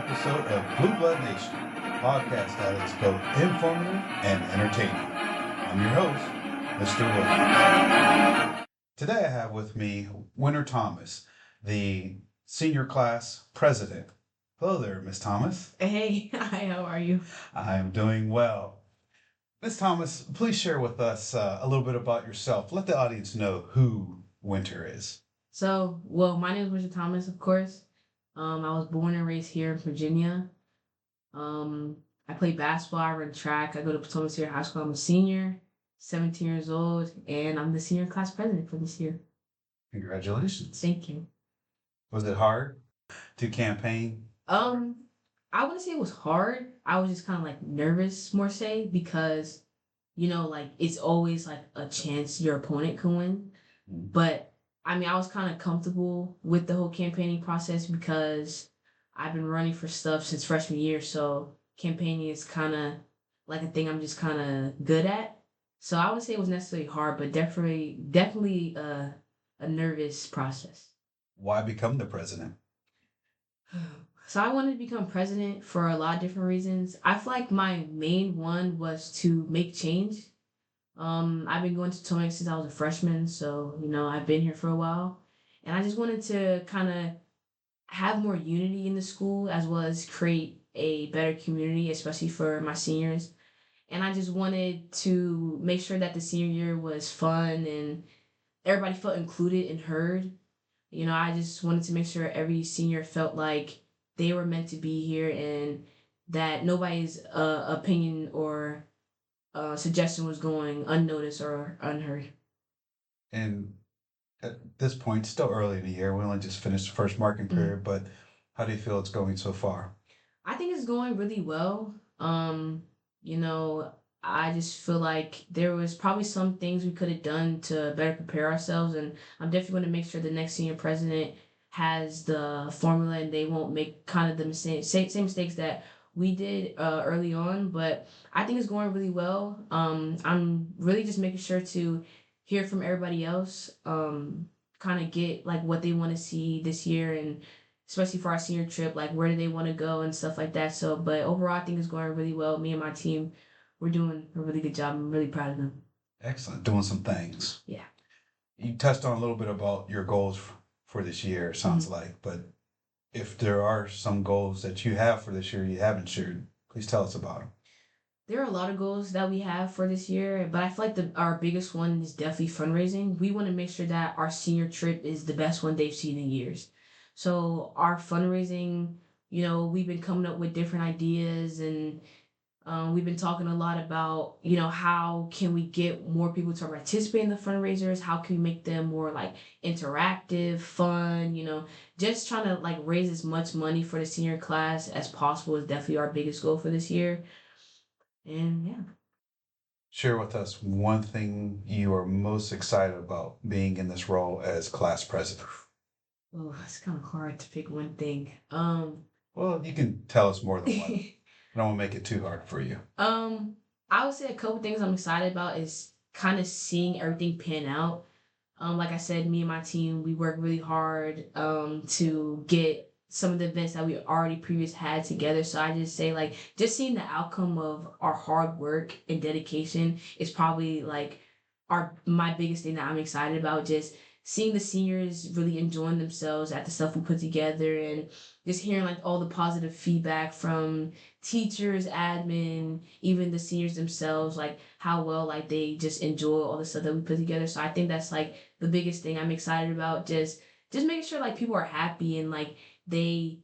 episode of Blue Blood Nation, a podcast that is both informative and entertaining. I'm your host, Mr. Williams. Today I have with me Wynter Thomas, the senior class president. Hello there, Miss Thomas. Hey, hi, how are you? I'm doing well. Miss Thomas, please share with us a little bit about yourself. Let the audience know who Wynter is. My name is Wynter Thomas, of course. I was born and raised here in Virginia. I play basketball, I run track, I go to Potomac Senior High School. I'm a senior, 17 years old, and I'm the senior class president for this year. Congratulations. Thank you. Was it hard to campaign? I wouldn't say it was hard. I was just kind of like nervous, more say, because like it's always like a chance your opponent can win. But I mean, I was kind of comfortable with the whole campaigning process because I've been running for stuff since freshman year. So campaigning is kind of like a thing I'm just kind of good at. So I would say it was necessarily hard, but definitely a nervous process. Why become the president? So I wanted to become president for a lot of different reasons. I feel like my main one was to make change. I've been going to Potomac since I was a freshman, so I've been here for a while, and I just wanted to kind of have more unity in the school as well as create a better community, especially for my seniors. And I just wanted to make sure that the senior year was fun and everybody felt included and heard. I just wanted to make sure every senior felt like they were meant to be here and that nobody's opinion or suggestion was going unnoticed or unheard. And at this point, still early in the year, we only just finished the first marking period, but how do you feel it's going so far? I think it's going really well. You know, I just feel like there was probably some things we could have done to better prepare ourselves, and I'm definitely going to make sure the next senior president has the formula and they won't make kind of the same mistakes that we did early on. But I think it's going really well. I'm really just making sure to hear from everybody else. Kind of get like what they want to see this year and especially for our senior trip, like where do they want to go and stuff like that. So, but overall, I think it's going really well. Me and my team, we're doing a really good job. I'm really proud of them. Excellent. Doing some things. Yeah. You touched on a little bit about your goals for this year, sounds like, but if there are some goals that you have for this year you haven't shared, please tell us about them. There are a lot of goals that we have for this year, but I feel like our biggest one is definitely fundraising. We want to make sure that our senior trip is the best one they've seen in years. So our fundraising, we've been coming up with different ideas and we've been talking a lot about, how can we get more people to participate in the fundraisers? How can we make them more like interactive, fun, just trying to like raise as much money for the senior class as possible is definitely our biggest goal for this year. And yeah. Share with us one thing you are most excited about being in this role as class president. Oh, it's kind of hard to pick one thing. Well, you can tell us more than one. I don't want to make it too hard for you. I would say a couple things I'm excited about is kind of seeing everything pan out. Like I said, me and my team, we work really hard to get some of the events that we already previous had together. So I just say like just seeing the outcome of our hard work and dedication is probably like my biggest thing that I'm excited about. Just seeing the seniors really enjoying themselves at the stuff we put together and just hearing like all the positive feedback from teachers, admin, even the seniors themselves, like how well like they just enjoy all the stuff that we put together. So I think that's like the biggest thing I'm excited about. Just making sure like people are happy and like they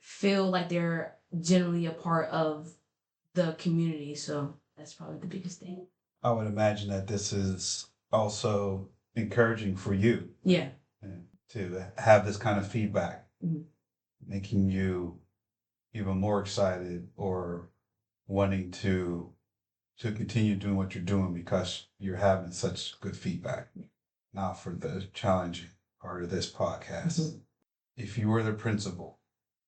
feel like they're generally a part of the community. So that's probably the biggest thing. I would imagine that this is also encouraging for you. Yeah. To have this kind of feedback, making you even more excited or wanting to continue doing what you're doing because you're having such good feedback. Now for the challenging part of this podcast. If you were the principal,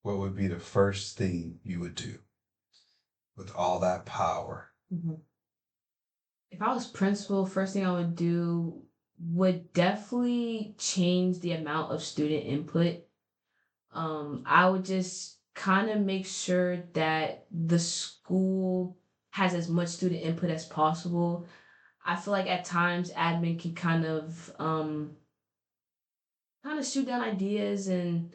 what would be the first thing you would do with all that power? If I was principal, first thing I would do would definitely change the amount of student input. I would just kind of make sure that the school has as much student input as possible. I feel like at times admin can kind of shoot down ideas and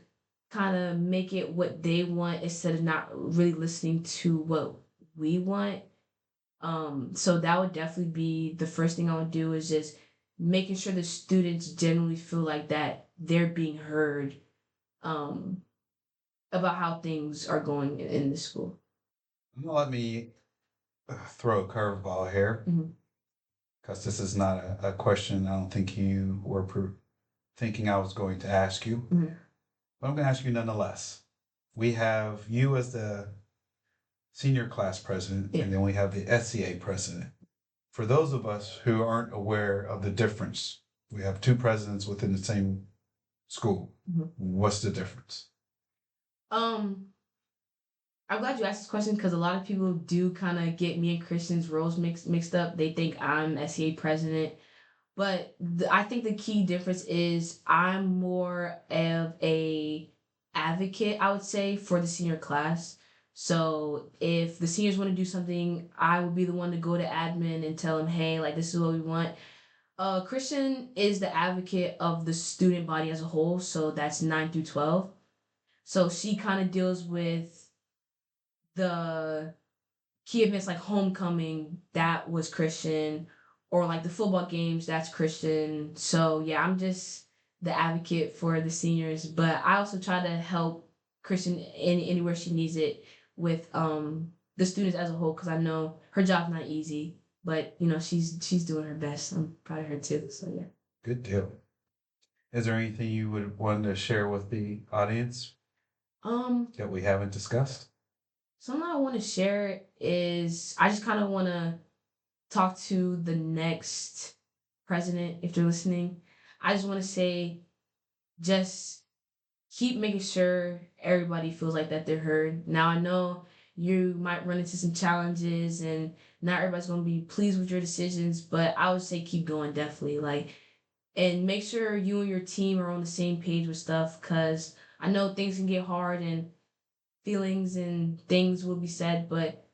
kind of make it what they want instead of not really listening to what we want. So that would definitely be the first thing I would do is just making sure the students generally feel like that they're being heard um, about how things are going in the school. Let me throw a curveball here, Mhm. because this is not a question I don't think you were thinking I was going to ask you, Mhm. but I'm going to ask you nonetheless. We have you as the senior class president, Yeah. and then we have the SCA president. For those of us who aren't aware of the difference, we have two presidents within the same school. Mhm. What's the difference? Um, I'm glad you asked this question because a lot of people do kind of get me and Christian's roles mixed up. They think I'm SCA president, but I think the key difference is I'm more of a advocate, I would say, for the senior class. So if the seniors want to do something, I would be the one to go to admin and tell them, hey, like this is what we want. Christian is the advocate of the student body as a whole, so that's 9 through 12. So she kind of deals with the key events like homecoming, that was Christian, or like the football games, that's Christian. So yeah, I'm just the advocate for the seniors, but I also try to help Christian anywhere she needs it with the students as a whole because I know her job's not easy, but you know she's doing her best. I'm proud of her too. So yeah. Good deal. Is there anything you would want to share with the audience Um, that we haven't discussed? Something I want to share is I just kind of want to talk to the next president if they're listening. I just want to say just keep making sure everybody feels like that they're heard. Now I know you might run into some challenges and not everybody's going to be pleased with your decisions, but I would say keep going definitely like and make sure you and your team are on the same page with stuff cuz I know things can get hard and feelings and things will be said, but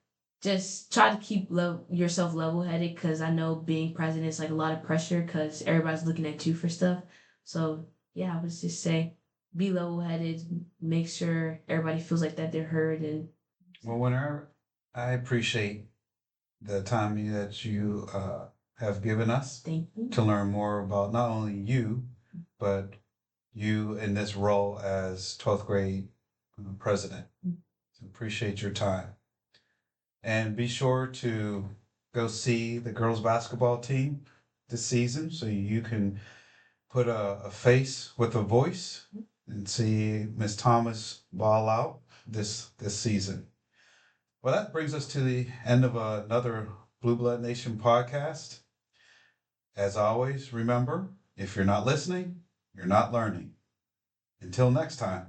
just try to keep yourself level headed because I know being president is like a lot of pressure because everybody's looking at you for stuff. So yeah, I would just say be level headed, make sure everybody feels like that they're heard and Well, whenever I appreciate the time that you have given us thank you. to learn more about not only you, but you in this role as 12th grade president. So appreciate your time. And be sure to go see the girls basketball team this season so you can put a face with a voice and see Miss Thomas ball out this season. Well, that brings us to the end of another Blue Blood Nation podcast. As always, remember, if you're not listening, you're not learning. Until next time.